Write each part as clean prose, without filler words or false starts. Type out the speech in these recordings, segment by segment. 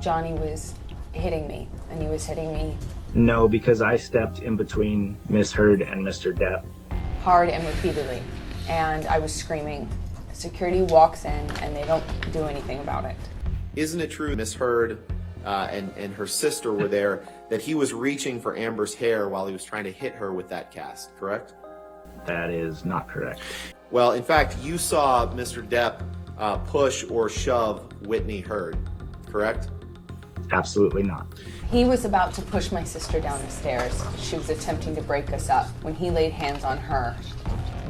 Johnny was hitting me, and he was hitting me No, because I stepped in between Miss Heard and Mr. Depp. hard and repeatedly, and I was screaming. Security walks in and they don't do anything about it. Isn't it true Miss Heard and her sister were there, that he was reaching for Amber's hair while he was trying to hit her with that cast, correct? That is not correct. Well, in fact, you saw Mr. Depp push or shove Whitney Heard, correct? Absolutely not. He was about to push my sister down the stairs. She was attempting to break us up when he laid hands on her.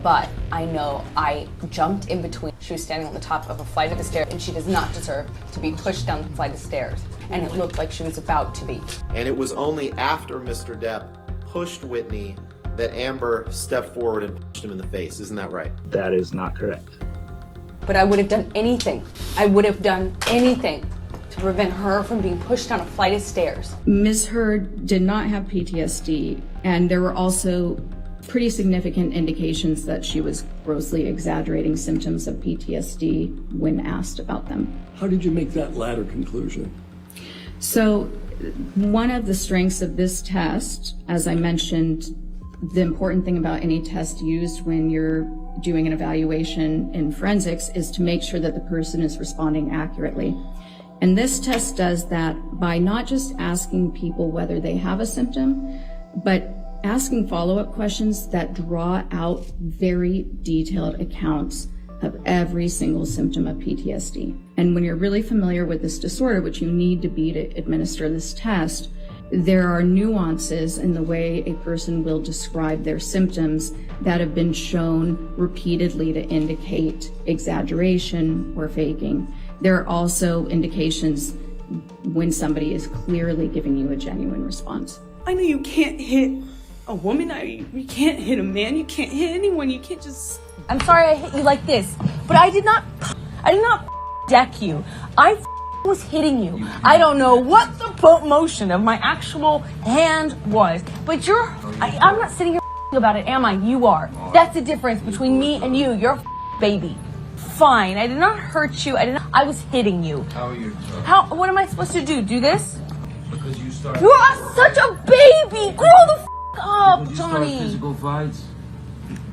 But I know I jumped in between. She was standing on the top of a flight of the stairs, and she does not deserve to be pushed down the flight of stairs. And it looked like she was about to be. And it was only after Mr. Depp pushed Whitney that Amber stepped forward and punched him in the face. Isn't that right? That is not correct. But I would have done anything. I would have done anything to prevent her from being pushed down a flight of stairs. Ms. Heard did not have PTSD, and there were also pretty significant indications that she was grossly exaggerating symptoms of PTSD when asked about them. How did you make that latter conclusion? So one of the strengths of this test, as I mentioned, the important thing about any test used when you're doing an evaluation in forensics is to make sure that the person is responding accurately. And this test does that by not just asking people whether they have a symptom, but asking follow-up questions that draw out very detailed accounts of every single symptom of PTSD. And when you're really familiar with this disorder, which you need to be to administer this test, there are nuances in the way a person will describe their symptoms that have been shown repeatedly to indicate exaggeration or faking. There are also indications when somebody is clearly giving you a genuine response. I know you can't hit a woman, you can't hit a man, you can't hit anyone, you can't just... I'm sorry I hit you like this, but I did not deck you. I was hitting you. I don't know what the motion of my actual hand was, but I'm not sitting here about it, am I? You are. That's the difference between me and you. You're a baby. Fine, I did not hurt you. I was hitting you. How are you? What am I supposed to do? Do this? Because you started. You are such a baby! Grow the up, Did you Johnny. start physical fights?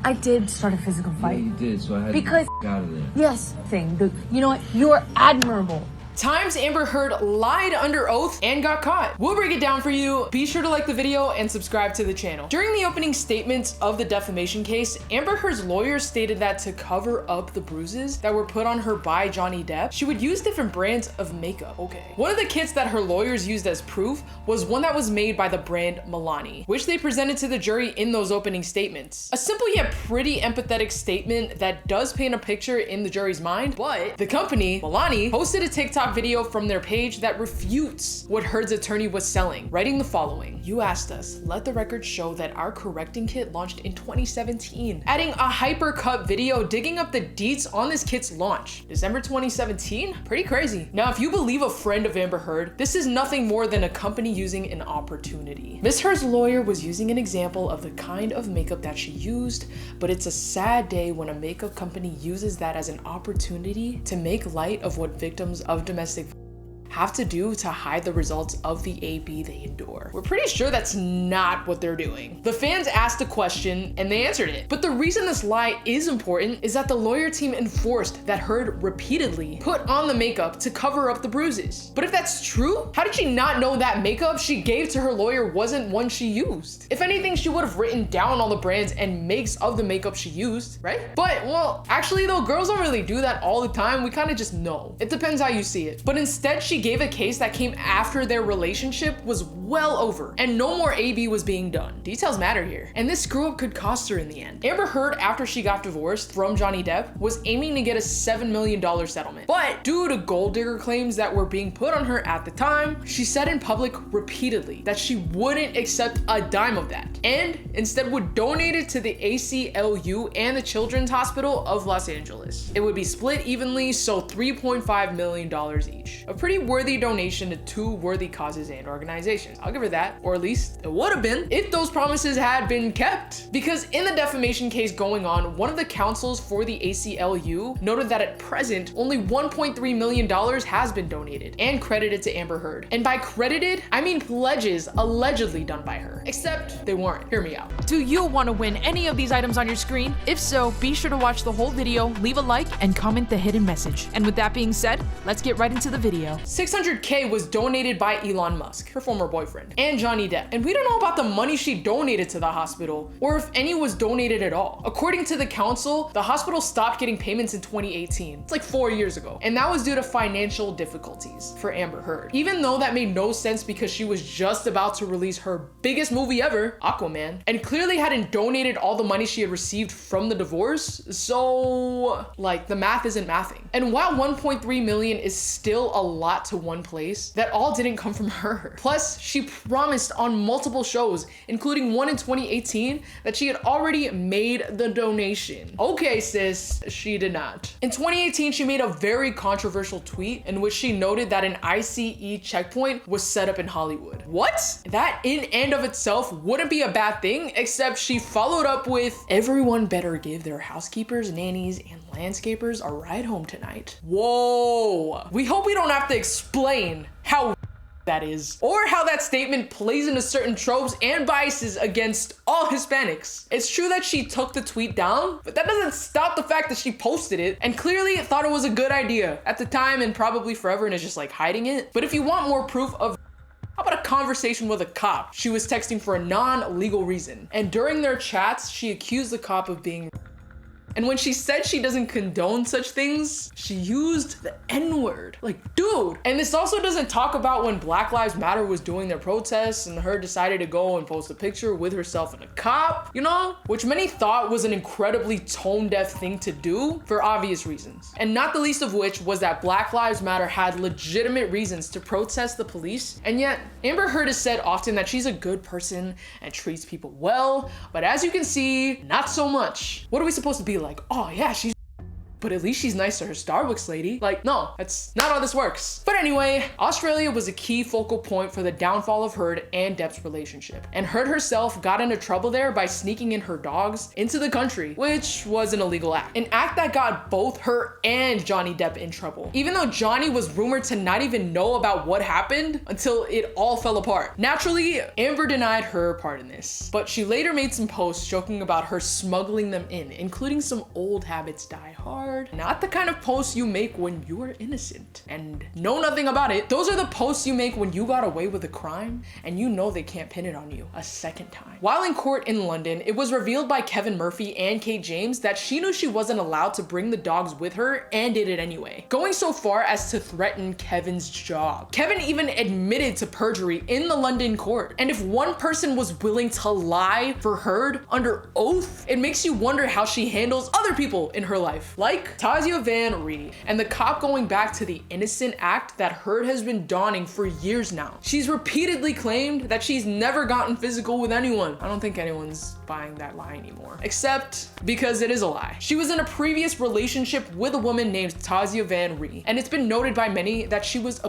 I did start a physical fight. Yeah, you did, so I had because to out of there. Yes, you know what? You're admirable. Times Amber Heard lied under oath and got caught. We'll break it down for you. Be sure to like the video and subscribe to the channel. During the opening statements of the defamation case, Amber Heard's lawyers stated that to cover up the bruises that were put on her by Johnny Depp, she would use different brands of makeup. Okay. One of the kits that her lawyers used as proof was one that was made by the brand Milani, which they presented to the jury in those opening statements. A simple yet pretty empathetic statement that does paint a picture in the jury's mind, but the company, Milani, posted a TikTok video from their page that refutes what Heard's attorney was selling, writing the following: "You asked us, let the record show that our correcting kit launched in 2017, adding a hypercut video digging up the deets on this kit's launch. December 2017? Pretty crazy." Now, if you believe a friend of Amber Heard, this is nothing more than a company using an opportunity. Miss Heard's lawyer was using an example of the kind of makeup that she used, but it's a sad day when a makeup company uses that as an opportunity to make light of what victims of domestic have to do to hide the results of the AB they endure. We're pretty sure that's not what they're doing. The fans asked a question and they answered it. But the reason this lie is important is that the lawyer team enforced that Heard repeatedly put on the makeup to cover up the bruises. But if that's true, how did she not know that makeup she gave to her lawyer wasn't one she used? If anything, she would have written down all the brands and makes of the makeup she used, right? But, well, actually though, girls don't really do that all the time. We kind of just know. It depends how you see it. But instead, she gave a case that came after their relationship was well over and no more AB was being done. Details matter here. And this screw up could cost her in the end. Amber Heard, after she got divorced from Johnny Depp, was aiming to get a $7 million settlement. But due to gold digger claims that were being put on her at the time, she said in public repeatedly that she wouldn't accept a dime of that and instead would donate it to the ACLU and the Children's Hospital of Los Angeles. It would be split evenly, so $3.5 million each. A pretty weird worthy donation to 2 worthy causes and organizations. I'll give her that, or at least it would have been if those promises had been kept. Because in the defamation case going on, one of the counsels for the ACLU noted that at present, only $1.3 million has been donated and credited to Amber Heard. And by credited, I mean pledges allegedly done by her, except they weren't. Hear me out. Do you want to win any of these items on your screen? If so, be sure to watch the whole video, leave a like, and comment the hidden message. And with that being said, let's get right into the video. $600K was donated by Elon Musk, her former boyfriend, and Johnny Depp. And we don't know about the money she donated to the hospital, or if any was donated at all. According to the council, the hospital stopped getting payments in 2018. It's like 4 years ago. And that was due to financial difficulties for Amber Heard. Even though that made no sense because she was just about to release her biggest movie ever, Aquaman, and clearly hadn't donated all the money she had received from the divorce. So, like, the math isn't mathing. And while 1.3 million is still a lot to one place, that all didn't come from her. Plus, she promised on multiple shows, including one in 2018, that she had already made the donation. Okay, sis, she did not. In 2018, she made a very controversial tweet in which she noted that an ICE checkpoint was set up in Hollywood. What? That in and of itself wouldn't be a bad thing, except she followed up with, "Everyone better give their housekeepers, nannies, and landscapers a ride home tonight." Whoa. We hope we don't have to explain how that is, or how that statement plays into certain tropes and biases against all Hispanics. It's true that she took the tweet down, but that doesn't stop the fact that she posted it and clearly thought it was a good idea at the time and probably forever and is just like hiding it. But if you want more proof of, how about a conversation with a cop she was texting for a non-legal reason? And during their chats, she accused the cop of being. And when she said she doesn't condone such things, she used the N-word. Like, dude. And this also doesn't talk about when Black Lives Matter was doing their protests and her decided to go and post a picture with herself and a cop, you know? Which many thought was an incredibly tone-deaf thing to do for obvious reasons. And not the least of which was that Black Lives Matter had legitimate reasons to protest the police. And yet, Amber Heard has said often that she's a good person and treats people well. But as you can see, not so much. What are we supposed to be like? Oh yeah, she's, but at least she's nice to her Starbucks lady. Like, no, that's not how this works. But anyway, Australia was a key focal point for the downfall of Heard and Depp's relationship. And Heard herself got into trouble there by sneaking in her dogs into the country, which was an illegal act. An act that got both her and Johnny Depp in trouble. Even though Johnny was rumored to not even know about what happened until it all fell apart. Naturally, Amber denied her part in this, but she later made some posts joking about her smuggling them in, including some old habits die hard. Not the kind of posts you make when you are innocent and know nothing about it. Those are the posts you make when you got away with a crime and you know they can't pin it on you a second time. While in court in London, it was revealed by Kevin Murphy and Kate James that she knew she wasn't allowed to bring the dogs with her and did it anyway, going so far as to threaten Kevin's job. Kevin even admitted to perjury in the London court. And if one person was willing to lie for Heard under oath, it makes you wonder how she handles other people in her life, like Tasia Van Ree, and the cop going back to the innocent act that Heard has been donning for years now. She's repeatedly claimed that she's never gotten physical with anyone. I don't think anyone's buying that lie anymore, except because it is a lie. She was in a previous relationship with a woman named Tasia Van Ree, and it's been noted by many that she was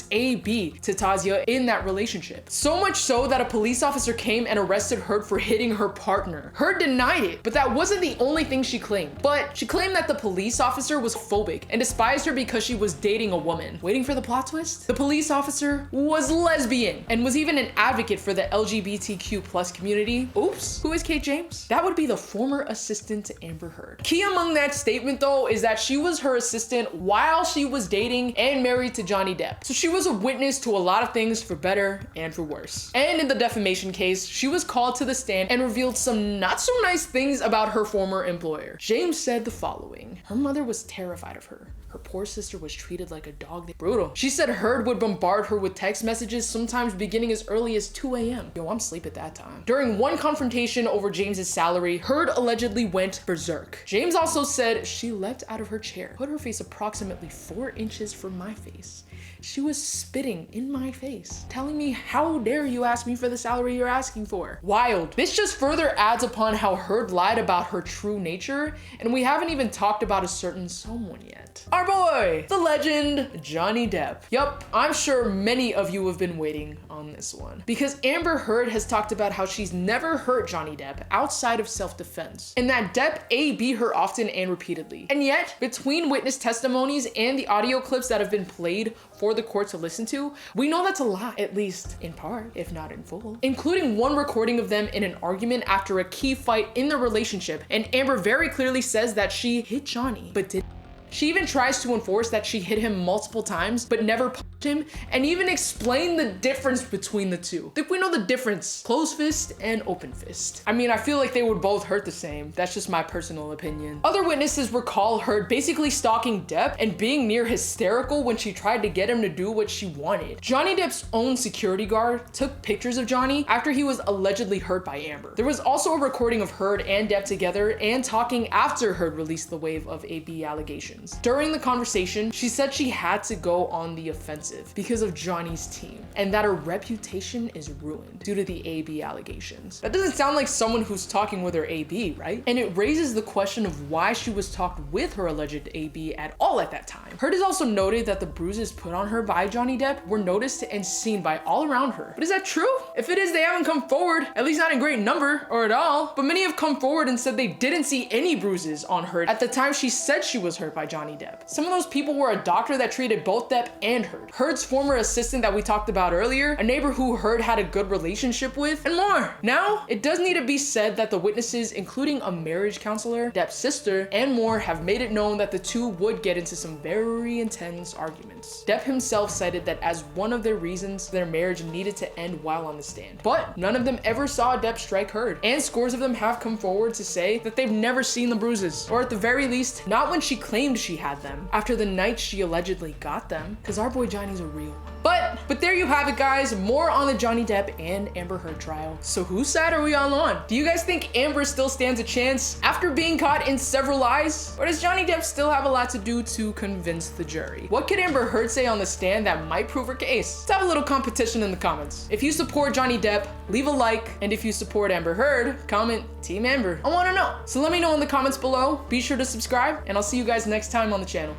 AB to Tasia in that relationship. So much so that a police officer came and arrested Heard for hitting her partner. Heard denied it, but that wasn't the only thing she claimed. But she claimed that the police officer was phobic and despised her because she was dating a woman. Waiting for the plot twist? The police officer was lesbian and was even an advocate for the LGBTQ+ community. Oops, who is Kate James? That would be the former assistant to Amber Heard. Key among that statement though is that she was her assistant while she was dating and married to Johnny Depp. So she was a witness to a lot of things for better and for worse. And in the defamation case, she was called to the stand and revealed some not so nice things about her former employer. James said the following: her mother was terrified of her. Her poor sister was treated like a dog. Brutal. She said Heard would bombard her with text messages, sometimes beginning as early as 2 a.m. Yo, I'm asleep at that time. During one confrontation over James's salary, Heard allegedly went berserk. James also said she leapt out of her chair, put her face approximately 4 inches from my face, She was spitting in my face, telling me, how dare you ask me for the salary you're asking for? Wild. This just further adds upon how Heard lied about her true nature, and we haven't even talked about a certain someone yet. Our boy, the legend, Johnny Depp. Yup, I'm sure many of you have been waiting on this one, because Amber Heard has talked about how she's never hurt Johnny Depp outside of self-defense, and that Depp beat her often and repeatedly. And yet, between witness testimonies and the audio clips that have been played for the court to listen to, we know that's a lie, at least in part, if not in full, including one recording of them in an argument after a key fight in the relationship, and Amber very clearly says that she hit Johnny, but didn't. She even tries to enforce that she hit him multiple times, but never punched him, and even explain the difference between the two. I think we know the difference, closed fist and open fist. I mean, I feel like they would both hurt the same. That's just my personal opinion. Other witnesses recall Heard basically stalking Depp and being near hysterical when she tried to get him to do what she wanted. Johnny Depp's own security guard took pictures of Johnny after he was allegedly hurt by Amber. There was also a recording of Heard and Depp together and talking after Heard released the wave of AB allegations. During the conversation, she said she had to go on the offensive because of Johnny's team and that her reputation is ruined due to the AB allegations. That doesn't sound like someone who's talking with her AB, right? And it raises the question of why she was talked with her alleged AB at all at that time. Heard has also noted that the bruises put on her by Johnny Depp were noticed and seen by all around her. But is that true? If it is, they haven't come forward, at least not in great number or at all. But many have come forward and said they didn't see any bruises on Heard at the time she said she was hurt by Johnny Depp. Some of those people were a doctor that treated both Depp and Heard, Heard's former assistant that we talked about earlier, a neighbor who Heard had a good relationship with, and more. Now, it does need to be said that the witnesses, including a marriage counselor, Depp's sister, and more, have made it known that the two would get into some very intense arguments. Depp himself cited that as one of their reasons their marriage needed to end while on the stand. But none of them ever saw Depp strike Heard, and scores of them have come forward to say that they've never seen the bruises, or at the very least, not when she claimed she had them after the night she allegedly got them, because our boy Johnny's a real one. But there you have it, guys. More on the Johnny Depp and Amber Heard trial. So whose side are we all on? Do you guys think Amber still stands a chance after being caught in several lies? Or does Johnny Depp still have a lot to do to convince the jury? What could Amber Heard say on the stand that might prove her case? Let's have a little competition in the comments. If you support Johnny Depp, leave a like, and if you support Amber Heard, comment Team Amber. I want to know. So let me know in the comments below. Be sure to subscribe, and I'll see you guys next time on the channel.